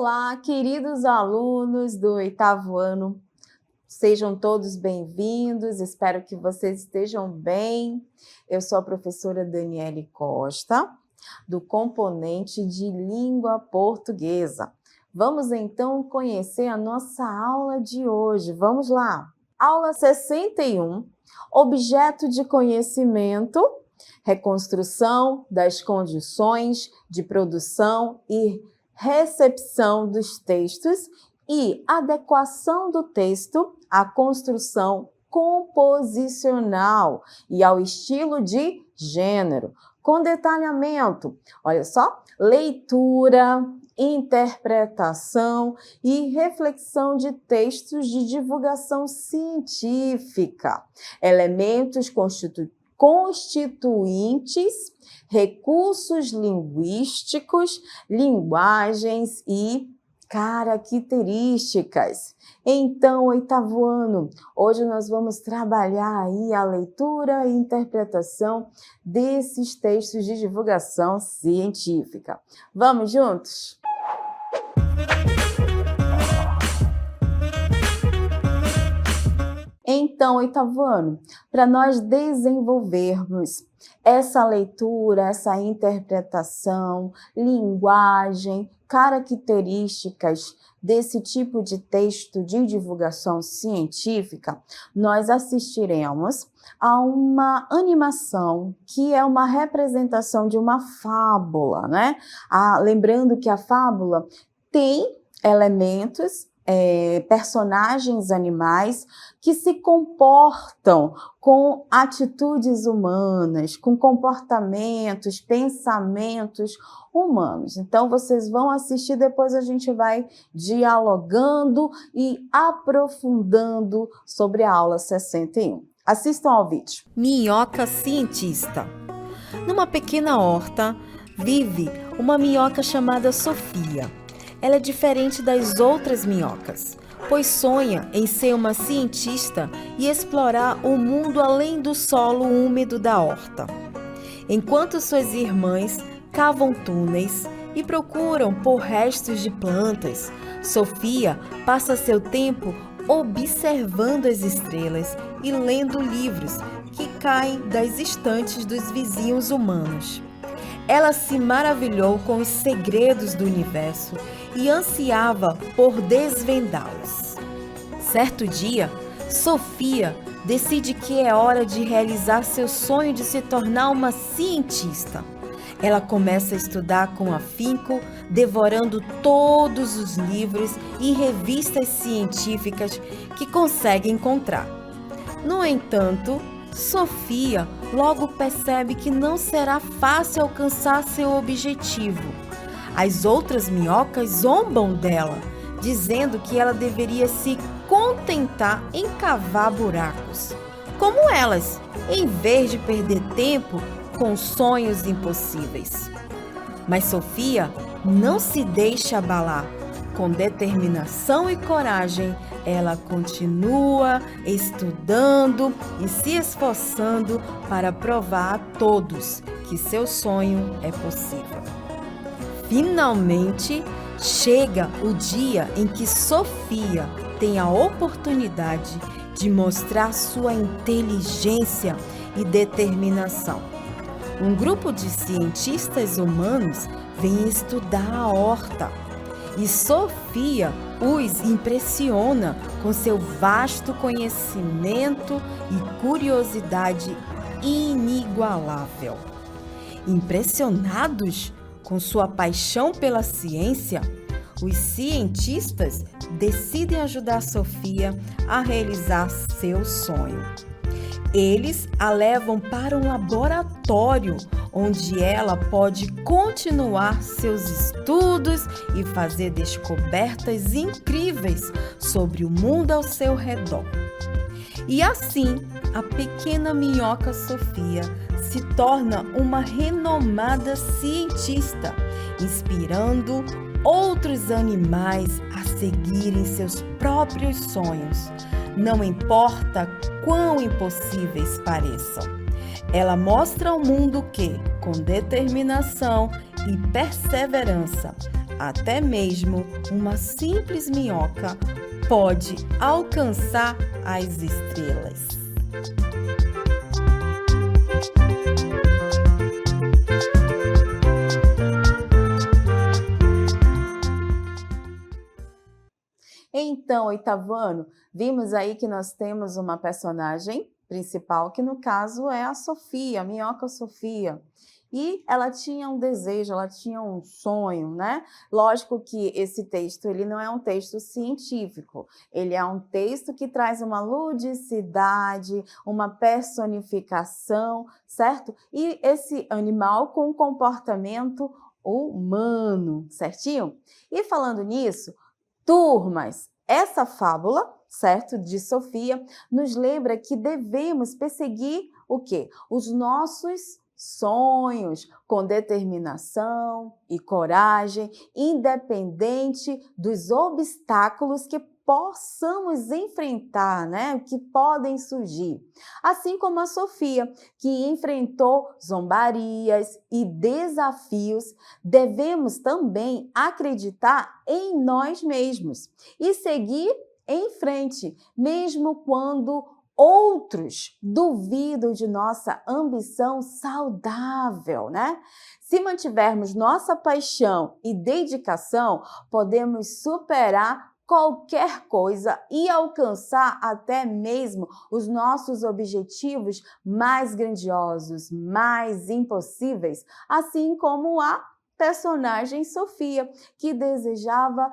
Olá, queridos alunos do oitavo ano, sejam todos bem-vindos, espero que vocês estejam bem. Eu sou a professora Daniele Costa, do componente de língua portuguesa. Vamos então conhecer a nossa aula de hoje, vamos lá! Aula 61, objeto de conhecimento, reconstrução das condições de produção e recepção dos textos e adequação do texto à construção composicional e ao estilo de gênero, com detalhamento, olha só, leitura, interpretação e reflexão de textos de divulgação científica, elementos constituintes, recursos linguísticos, linguagens e características. Então, oitavo ano, hoje nós vamos trabalhar aí a leitura e interpretação desses textos de divulgação científica. Vamos juntos? Então, oitavo ano, para nós desenvolvermos essa leitura, essa interpretação, linguagem, características desse tipo de texto de divulgação científica, nós assistiremos a uma animação que é uma representação de uma fábula, né? Lembrando que a fábula tem elementos, personagens animais que se comportam com atitudes humanas, com comportamentos, pensamentos humanos. Então, vocês vão assistir, depois a gente vai dialogando e aprofundando sobre a aula 61. Assistam ao vídeo. Minhoca cientista. Numa pequena horta, vive uma minhoca chamada Sofia. Ela é diferente das outras minhocas, pois sonha em ser uma cientista e explorar o mundo além do solo úmido da horta. Enquanto suas irmãs cavam túneis e procuram por restos de plantas, Sofia passa seu tempo observando as estrelas e lendo livros que caem das estantes dos vizinhos humanos. Ela se maravilhou com os segredos do universo e ansiava por desvendá-los. Certo dia, Sofia decide que é hora de realizar seu sonho de se tornar uma cientista. Ela começa a estudar com afinco, devorando todos os livros e revistas científicas que consegue encontrar. No entanto, Sofia logo percebe que não será fácil alcançar seu objetivo. As outras minhocas zombam dela, dizendo que ela deveria se contentar em cavar buracos, como elas, em vez de perder tempo com sonhos impossíveis. Mas Sofia não se deixa abalar. Com determinação e coragem, ela continua estudando e se esforçando para provar a todos que seu sonho é possível. Finalmente, chega o dia em que Sofia tem a oportunidade de mostrar sua inteligência e determinação. Um grupo de cientistas humanos vem estudar a horta e Sofia os impressiona com seu vasto conhecimento e curiosidade inigualável. Impressionados com sua paixão pela ciência, os cientistas decidem ajudar Sofia a realizar seu sonho. Eles a levam para um laboratório onde ela pode continuar seus estudos e fazer descobertas incríveis sobre o mundo ao seu redor. E assim, a pequena minhoca Sofia se torna uma renomada cientista, inspirando outros animais a seguirem seus próprios sonhos, não importa quão impossíveis pareçam. Ela mostra ao mundo que, com determinação e perseverança, Até mesmo uma simples minhoca pode alcançar as estrelas. Então, oitavo ano, vimos aí que nós temos uma personagem principal, que no caso é a Sofia, a minhoca Sofia. E ela tinha um desejo, ela tinha um sonho, né? Lógico que esse texto, ele não é um texto científico, ele é um texto que traz uma ludicidade, uma personificação, certo? E esse animal com um comportamento humano, certinho? E falando nisso, turmas, essa fábula, certo, de Sofia, nos lembra que devemos perseguir o quê? Os nossos sonhos com determinação e coragem, independente dos obstáculos que possamos enfrentar, né, que podem surgir. Assim como a Sofia, que enfrentou zombarias e desafios, devemos também acreditar em nós mesmos e seguir em frente, mesmo quando outros duvidam de nossa ambição saudável, né? Se mantivermos nossa paixão e dedicação, podemos superar qualquer coisa e alcançar até mesmo os nossos objetivos mais grandiosos, mais impossíveis, assim como a personagem Sofia, que desejava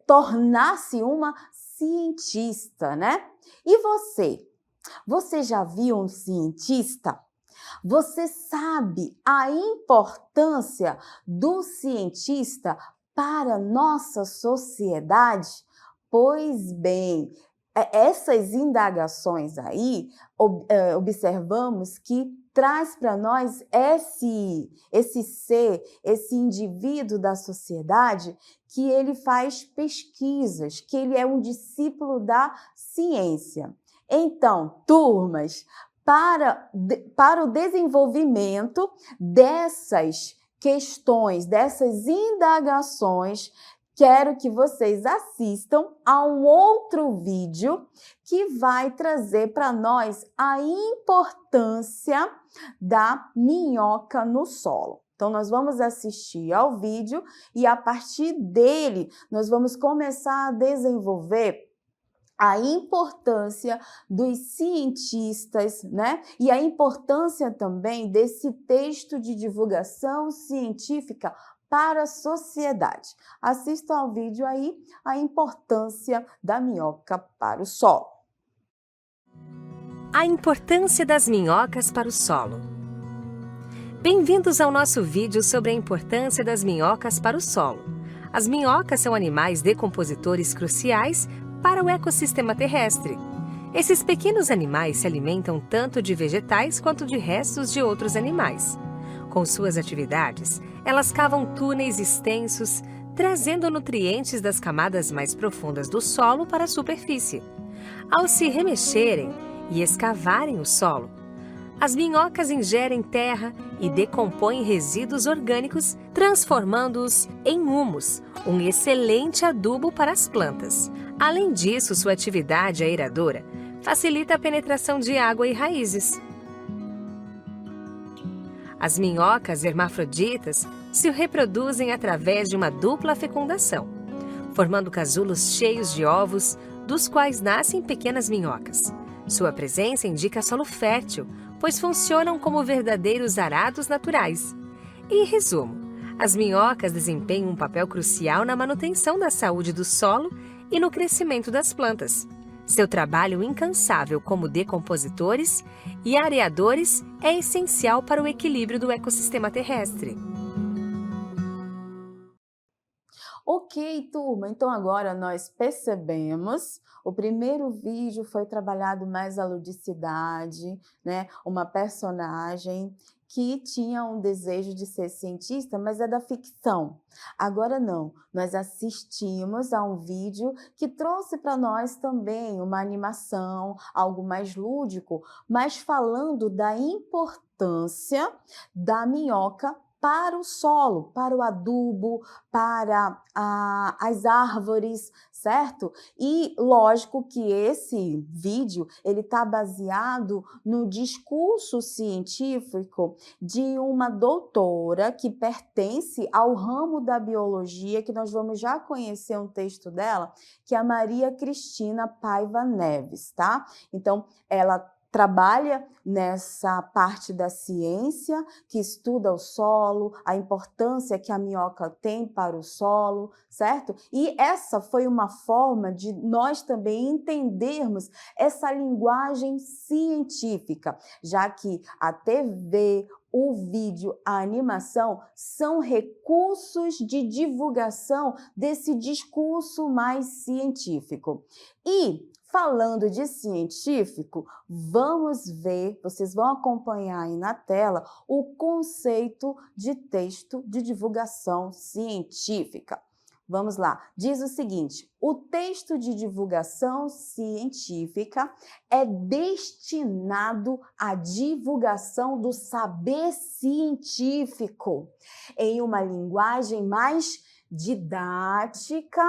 tornar-se uma cientista, né? E você? Você já viu um cientista? Você sabe a importância do cientista para a nossa sociedade? Pois bem, essas indagações aí, observamos que traz para nós esse ser, esse indivíduo da sociedade, que ele faz pesquisas, que ele é um discípulo da ciência. Então, turmas, para o desenvolvimento dessas questões, dessas indagações, quero que vocês assistam a um outro vídeo que vai trazer para nós a importância da minhoca no solo. Então, nós vamos assistir ao vídeo e, a partir dele, nós vamos começar a desenvolver a importância dos cientistas, né? E a importância também desse texto de divulgação científica para a sociedade. Assista ao vídeo aí a importância da minhoca para o solo. A importância das minhocas para o solo. Bem-vindos ao nosso vídeo sobre a importância das minhocas para o solo. As minhocas são animais decompositores cruciais para o ecossistema terrestre. Esses pequenos animais se alimentam tanto de vegetais quanto de restos de outros animais. Com suas atividades, elas cavam túneis extensos, trazendo nutrientes das camadas mais profundas do solo para a superfície. Ao se remexerem e escavarem o solo, as minhocas ingerem terra e decompõem resíduos orgânicos, transformando-os em humus, um excelente adubo para as plantas. Além disso, sua atividade aeradora facilita a penetração de água e raízes. As minhocas hermafroditas se reproduzem através de uma dupla fecundação, formando casulos cheios de ovos, dos quais nascem pequenas minhocas. Sua presença indica solo fértil, pois funcionam como verdadeiros arados naturais. Em resumo, as minhocas desempenham um papel crucial na manutenção da saúde do solo e no crescimento das plantas. Seu trabalho incansável como decompositores e areadores é essencial para o equilíbrio do ecossistema terrestre. Ok, turma, então agora nós percebemos, o primeiro vídeo foi trabalhado mais a ludicidade, né? Uma personagem que tinha um desejo de ser cientista, mas é da ficção. Agora não, nós assistimos a um vídeo que trouxe para nós também uma animação, algo mais lúdico, mas falando da importância da minhoca para o solo, para o adubo, para as árvores, certo? E lógico que esse vídeo ele está baseado no discurso científico de uma doutora que pertence ao ramo da biologia, que nós vamos já conhecer um texto dela, que é a Maria Cristina Paiva Neves, tá? Então, ela trabalha nessa parte da ciência que estuda o solo, a importância que a minhoca tem para o solo, certo? E essa foi uma forma de nós também entendermos essa linguagem científica, já que a TV, o vídeo, a animação são recursos de divulgação desse discurso mais científico. E falando de científico, vamos ver, vocês vão acompanhar aí na tela, o conceito de texto de divulgação científica. Vamos lá, diz o seguinte: o texto de divulgação científica é destinado à divulgação do saber científico em uma linguagem mais didática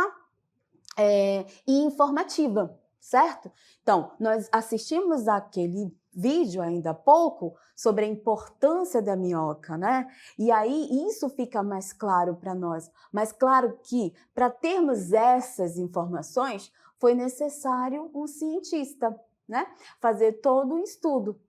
e informativa. Certo? Então, nós assistimos aquele vídeo ainda há pouco sobre a importância da minhoca, né? E aí isso fica mais claro para nós. Mas claro que para termos essas informações foi necessário um cientista, né? Fazer todo um estudo.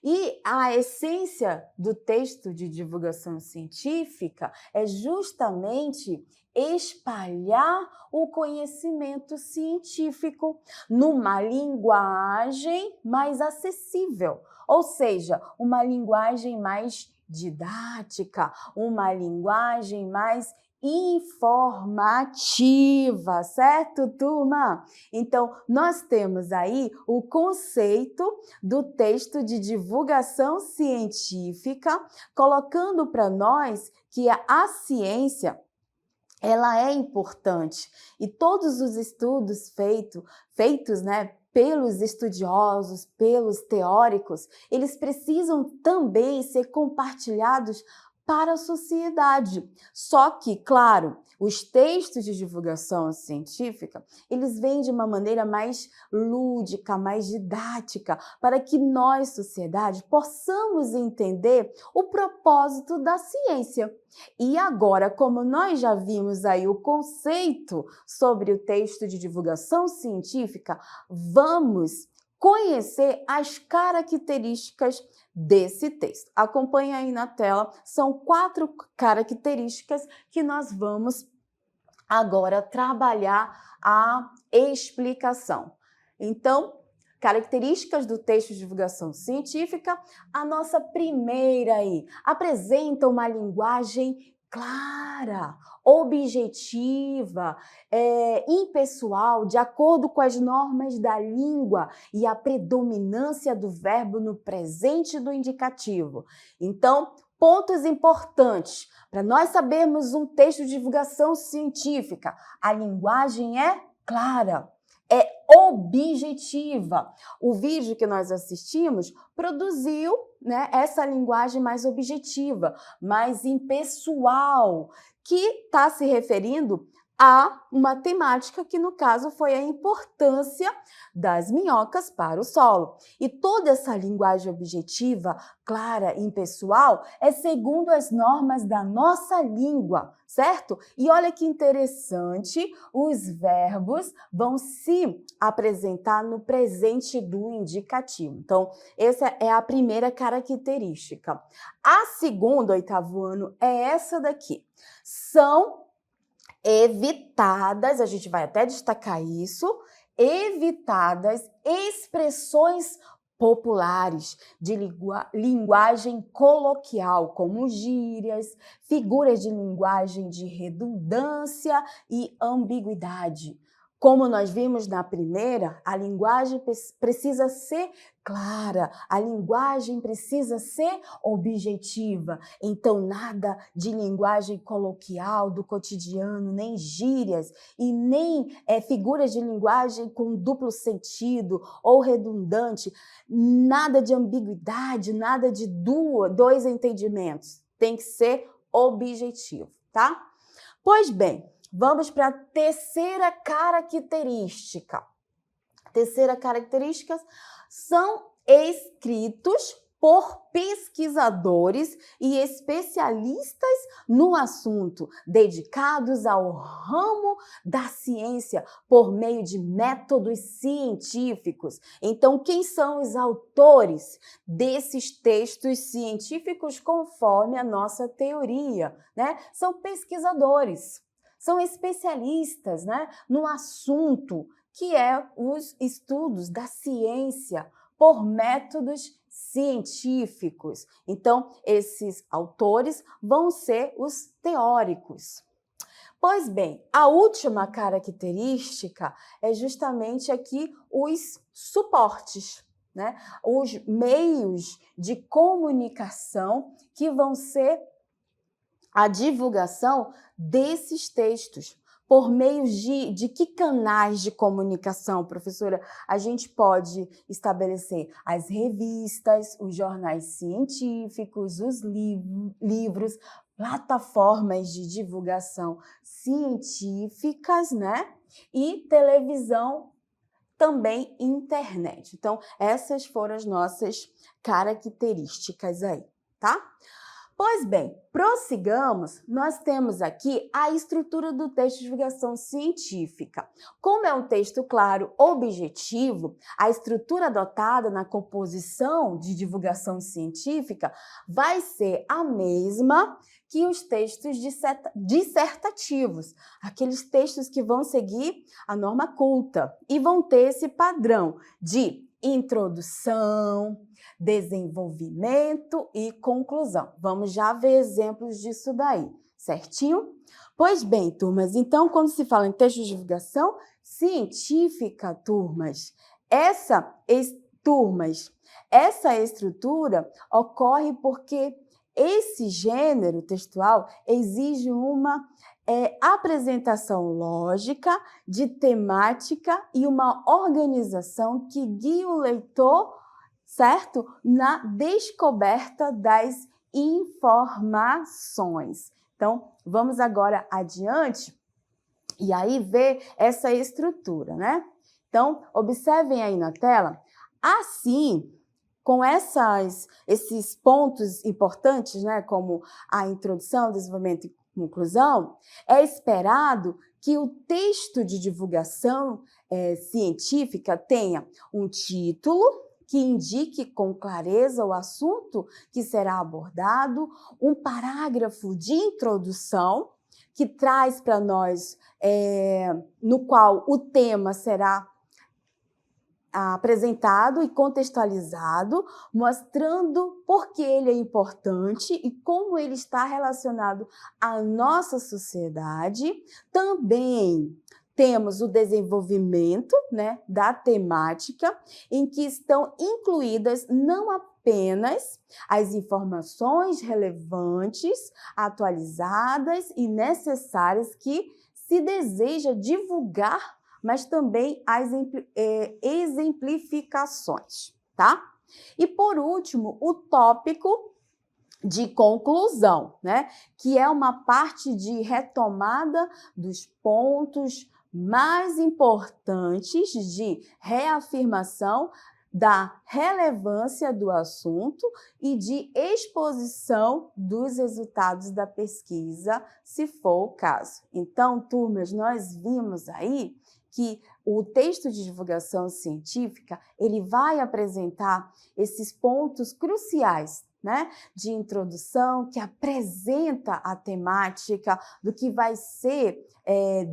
E a essência do texto de divulgação científica é justamente espalhar o conhecimento científico numa linguagem mais acessível, ou seja, uma linguagem mais didática, uma linguagem mais informativa, certo, turma? Então, nós temos aí o conceito do texto de divulgação científica, colocando para nós que a ciência ela é importante e todos os estudos feitos, né, pelos estudiosos, pelos teóricos, eles precisam também ser compartilhados para a sociedade. Só que, claro, os textos de divulgação científica, eles vêm de uma maneira mais lúdica, mais didática, para que nós, sociedade, possamos entender o propósito da ciência. E agora, como nós já vimos aí o conceito sobre o texto de divulgação científica, vamos conhecer as características desse texto. Acompanhe aí na tela, são 4 características que nós vamos agora trabalhar a explicação. Então, características do texto de divulgação científica, a nossa primeira aí, apresenta uma linguagem clara, objetiva, impessoal, de acordo com as normas da língua e a predominância do verbo no presente do indicativo. Então, pontos importantes para nós sabermos um texto de divulgação científica. A linguagem é clara, é objetiva. O vídeo que nós assistimos produziu, né, essa linguagem mais objetiva, mais impessoal, que está se referindo a uma temática que, no caso, foi a importância das minhocas para o solo. E toda essa linguagem objetiva, clara e impessoal é segundo as normas da nossa língua, certo? E olha que interessante, os verbos vão se apresentar no presente do indicativo. Então, essa é a primeira característica. A segunda, 8º ano, é essa daqui. São evitadas, a gente vai até destacar isso, evitadas expressões populares de linguagem coloquial, como gírias, figuras de linguagem de redundância e ambiguidade. Como nós vimos na primeira, a linguagem precisa ser clara, a linguagem precisa ser objetiva. Então, nada de linguagem coloquial do cotidiano, nem gírias e nem figuras de linguagem com duplo sentido ou redundante, nada de ambiguidade, nada de dois entendimentos. Tem que ser objetivo, tá? Pois bem, vamos para a terceira característica. Terceira característica são escritos por pesquisadores e especialistas no assunto, dedicados ao ramo da ciência por meio de métodos científicos. Então, quem são os autores desses textos científicos conforme a nossa teoria, né? São pesquisadores, são especialistas, né, no assunto, que é os estudos da ciência por métodos científicos. Então, esses autores vão ser os teóricos. Pois bem, a última característica é justamente aqui os suportes, né? Os meios de comunicação que vão ser a divulgação desses textos. Por meio de que canais de comunicação, professora? A gente pode estabelecer as revistas, os jornais científicos, os livros, plataformas de divulgação científicas, né? E televisão, também internet. Então, essas foram as nossas características aí, tá? Pois bem, prossigamos, nós temos aqui a estrutura do texto de divulgação científica. Como é um texto claro, objetivo, a estrutura adotada na composição de divulgação científica vai ser a mesma que os textos dissertativos, aqueles textos que vão seguir a norma culta e vão ter esse padrão de introdução, desenvolvimento e conclusão. Vamos já ver exemplos disso daí, certinho? Pois bem, turmas, então quando se fala em texto de divulgação científica, essa estrutura ocorre porque esse gênero textual exige uma apresentação lógica, de temática e uma organização que guie o leitor, certo? Na descoberta das informações. Então, vamos agora adiante e aí ver essa estrutura, né? Então, observem aí na tela. Assim, com esses pontos importantes, né, como a introdução, desenvolvimento e conclusão, é esperado que o texto de divulgação científica tenha um título que indique com clareza o assunto que será abordado, um parágrafo de introdução que traz para nós, no qual o tema será apresentado e contextualizado, mostrando por que ele é importante e como ele está relacionado à nossa sociedade. Também temos o desenvolvimento, né, da temática, em que estão incluídas não apenas as informações relevantes, atualizadas e necessárias que se deseja divulgar, mas também as exemplificações, tá? E por último, o tópico de conclusão, né? Que é uma parte de retomada dos pontos mais importantes de reafirmação da relevância do assunto e de exposição dos resultados da pesquisa, se for o caso. Então, turmas, nós vimos aí que o texto de divulgação científica, ele vai apresentar esses pontos cruciais, né, de introdução, que apresenta a temática do que vai ser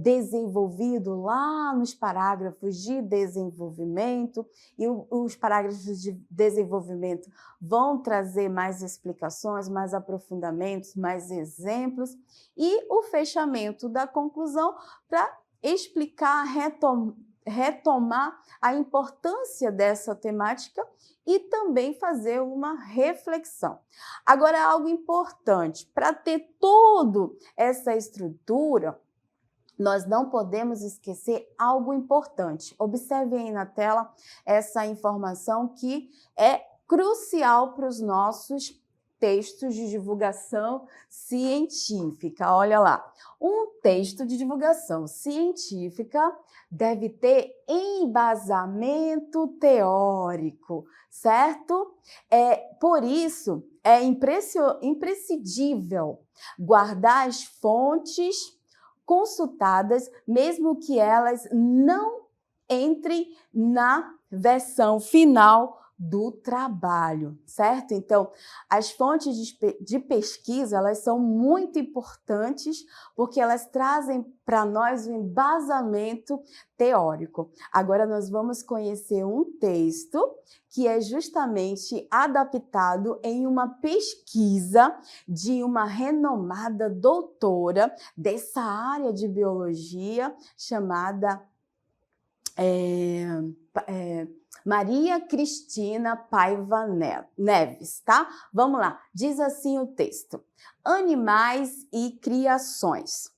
desenvolvido lá nos parágrafos de desenvolvimento, e os parágrafos de desenvolvimento vão trazer mais explicações, mais aprofundamentos, mais exemplos, e o fechamento da conclusão para explicar, retomar a importância dessa temática e também fazer uma reflexão. Agora, algo importante, para ter toda essa estrutura, nós não podemos esquecer algo importante. Observem aí na tela essa informação que é crucial para os nossos textos de divulgação científica. Olha lá, um texto de divulgação científica deve ter embasamento teórico, certo? Por isso, é imprescindível guardar as fontes consultadas, mesmo que elas não entrem na versão final do trabalho, certo? Então, as fontes de pesquisa, elas são muito importantes porque elas trazem para nós um embasamento teórico. Agora nós vamos conhecer um texto que é justamente adaptado em uma pesquisa de uma renomada doutora dessa área de biologia chamada Maria Cristina Paiva Neves, tá? Vamos lá, diz assim o texto: animais e criações.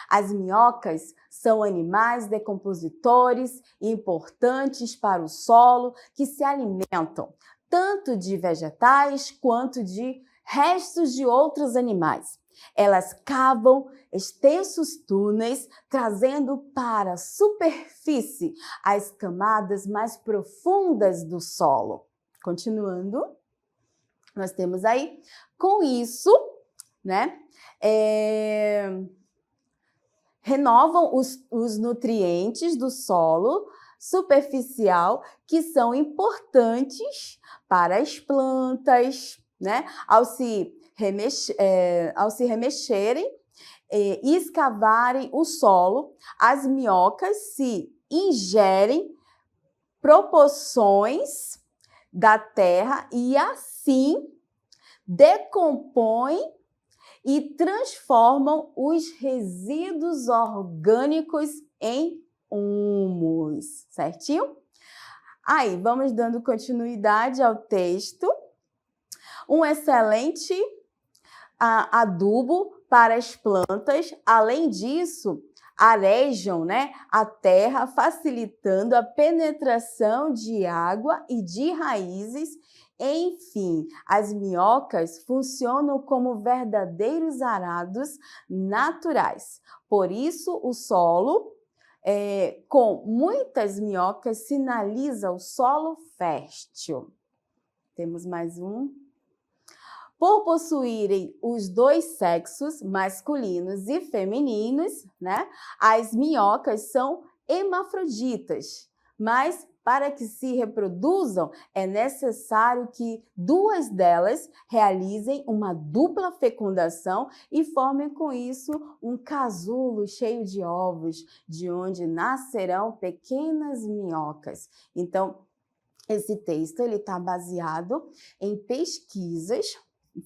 As minhocas são animais decompositores importantes para o solo que se alimentam tanto de vegetais quanto de restos de outros animais. Elas cavam extensos túneis, trazendo para a superfície as camadas mais profundas do solo. Continuando, nós temos aí, com isso, né, renovam os nutrientes do solo superficial, que são importantes para as plantas, né, ao se remexerem e escavarem o solo, as minhocas se ingerem proporções da terra e assim decompõem e transformam os resíduos orgânicos em humus, certinho? Aí, vamos dando continuidade ao texto. Um excelente adubo para as plantas. Além disso, arejam, né, a terra, facilitando a penetração de água e de raízes. Enfim, as minhocas funcionam como verdadeiros arados naturais. Por isso, o solo com muitas minhocas sinaliza o solo fértil. Temos mais um. Por possuírem os dois sexos, masculinos e femininos, né, as minhocas são hermafroditas, mas para que se reproduzam é necessário que duas delas realizem uma dupla fecundação e formem com isso um casulo cheio de ovos, de onde nascerão pequenas minhocas. Então, esse texto está baseado em pesquisas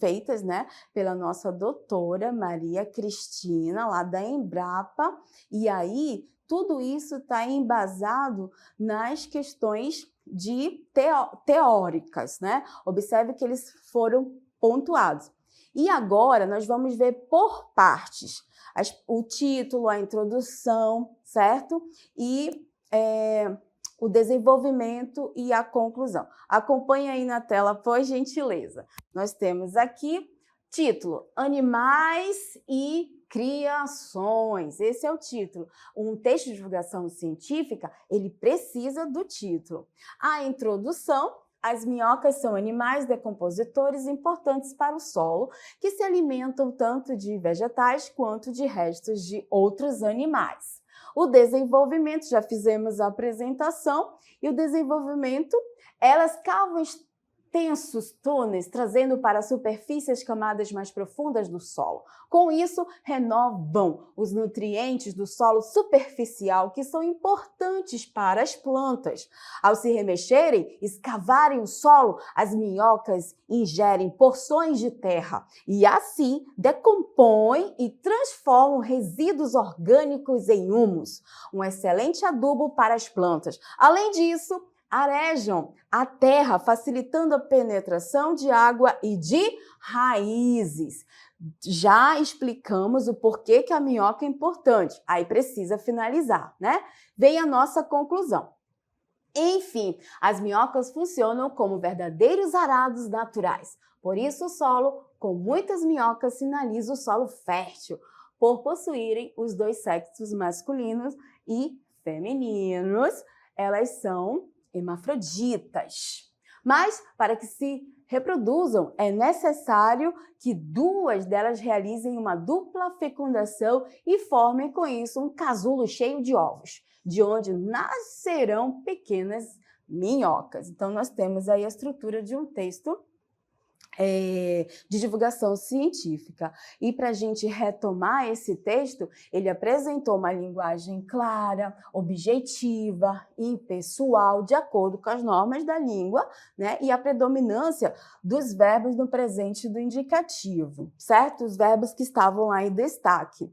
feitas, né, pela nossa doutora Maria Cristina, lá da Embrapa, e aí tudo isso está embasado nas questões teóricas, né? Observe que eles foram pontuados. E agora nós vamos ver por partes o título, a introdução, certo? E o desenvolvimento e a conclusão. Acompanhe aí na tela, por gentileza. Nós temos aqui título: Animais e Criações. Esse é o título. Um texto de divulgação científica, ele precisa do título. A introdução: as minhocas são animais decompositores importantes para o solo, que se alimentam tanto de vegetais quanto de restos de outros animais. O desenvolvimento, já fizemos a apresentação, e o desenvolvimento, elas cavam extensos túneis, trazendo para a superfície as camadas mais profundas do solo. Com isso, renovam os nutrientes do solo superficial, que são importantes para as plantas. Ao se remexerem, escavarem o solo, as minhocas ingerem porções de terra e assim decompõem e transformam resíduos orgânicos em humus, um excelente adubo para as plantas. Além disso, arejam a terra, facilitando a penetração de água e de raízes. Já explicamos o porquê que a minhoca é importante. Aí precisa finalizar, né? Vem a nossa conclusão. Enfim, as minhocas funcionam como verdadeiros arados naturais. Por isso, o solo com muitas minhocas sinaliza o solo fértil, por possuírem os dois sexos masculinos e femininos. Elas são hermafroditas. Mas, para que se reproduzam, é necessário que duas delas realizem uma dupla fecundação e formem com isso um casulo cheio de ovos, de onde nascerão pequenas minhocas. Então, nós temos aí a estrutura de um texto de divulgação científica. E para a gente retomar esse texto, ele apresentou uma linguagem clara, objetiva, impessoal, de acordo com as normas da língua, né? E a predominância dos verbos no presente do indicativo, certo? Os verbos que estavam lá em destaque.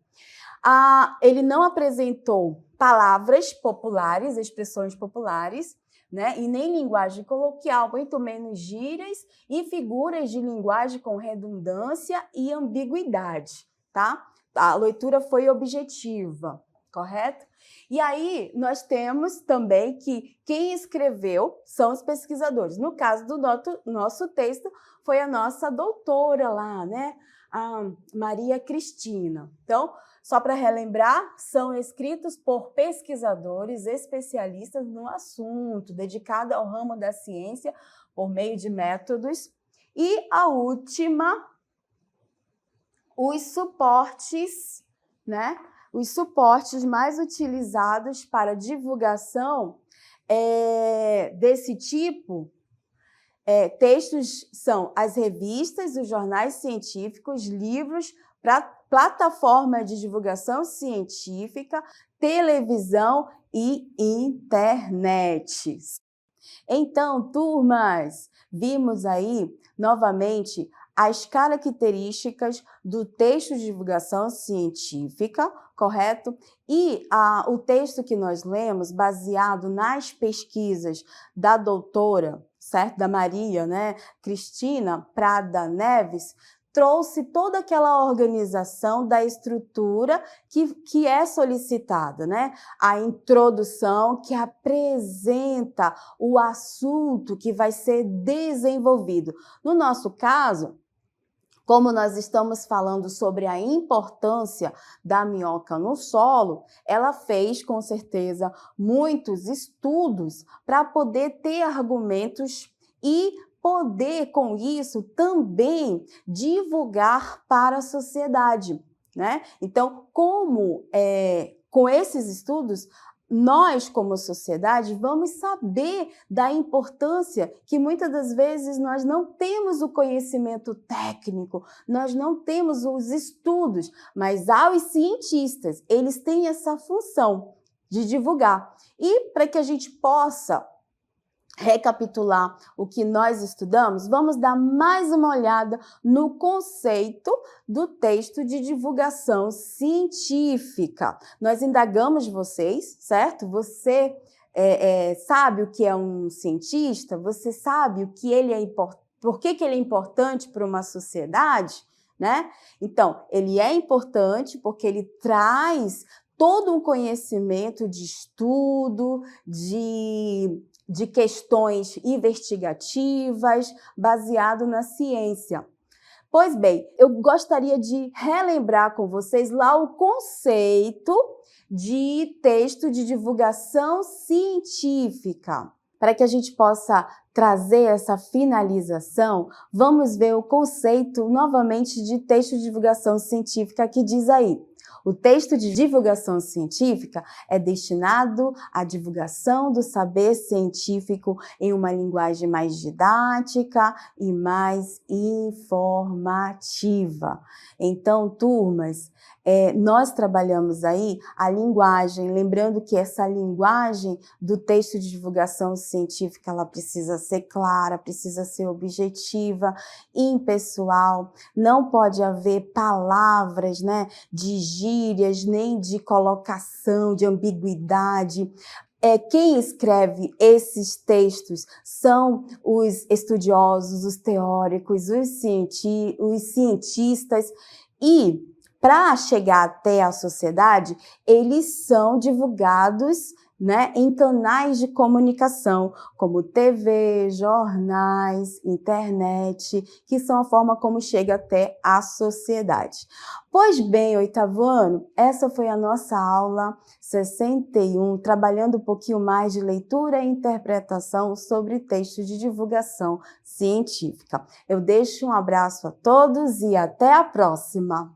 Ele não apresentou palavras populares, expressões populares, né? E nem linguagem coloquial, muito menos gírias e figuras de linguagem com redundância e ambiguidade, tá? A leitura foi objetiva, correto? E aí nós temos também que quem escreveu são os pesquisadores. No caso do nosso texto, foi a nossa doutora lá, né? A Maria Cristina. Então, só para relembrar, são escritos por pesquisadores especialistas no assunto, dedicado ao ramo da ciência por meio de métodos. E a última, os suportes, né? Os suportes mais utilizados para divulgação desse tipo, textos são as revistas, os jornais científicos, livros, plataforma de divulgação científica, televisão e internet. Então, turmas, vimos aí novamente as características do texto de divulgação científica, correto? E o texto que nós lemos, baseado nas pesquisas da doutora, certo? Da Maria, né? Cristina Prada Neves, trouxe toda aquela organização da estrutura que é solicitada, né? A introdução que apresenta o assunto que vai ser desenvolvido. No nosso caso, como nós estamos falando sobre a importância da minhoca no solo, ela fez, com certeza, muitos estudos para poder ter argumentos e poder, com isso, também divulgar para a sociedade, né? Então, com esses estudos, nós, como sociedade, vamos saber da importância que muitas das vezes nós não temos o conhecimento técnico, nós não temos os estudos, mas os cientistas, eles têm essa função de divulgar. E para que a gente possa recapitular o que nós estudamos, vamos dar mais uma olhada no conceito do texto de divulgação científica. Nós indagamos vocês, certo? Você sabe o que é um cientista? Você sabe o que ele é por que ele é importante para uma sociedade, né? Então, ele é importante porque ele traz todo um conhecimento de estudo, de questões investigativas, baseado na ciência. Pois bem, eu gostaria de relembrar com vocês lá o conceito de texto de divulgação científica. Para que a gente possa trazer essa finalização, vamos ver o conceito novamente de texto de divulgação científica que diz aí: o texto de divulgação científica é destinado à divulgação do saber científico em uma linguagem mais didática e mais informativa. Então, turmas, nós trabalhamos aí a linguagem, lembrando que essa linguagem do texto de divulgação científica, ela precisa ser clara, precisa ser objetiva, impessoal, não pode haver palavras, né, de gírias, nem de colocação, de ambiguidade. Quem escreve esses textos são os estudiosos, os teóricos, os cientistas, e para chegar até a sociedade, eles são divulgados né, em canais de comunicação, como TV, jornais, internet, que são a forma como chega até a sociedade. Pois bem, oitavo ano, essa foi a nossa aula 61, trabalhando um pouquinho mais de leitura e interpretação sobre textos de divulgação científica. Eu deixo um abraço a todos e até a próxima!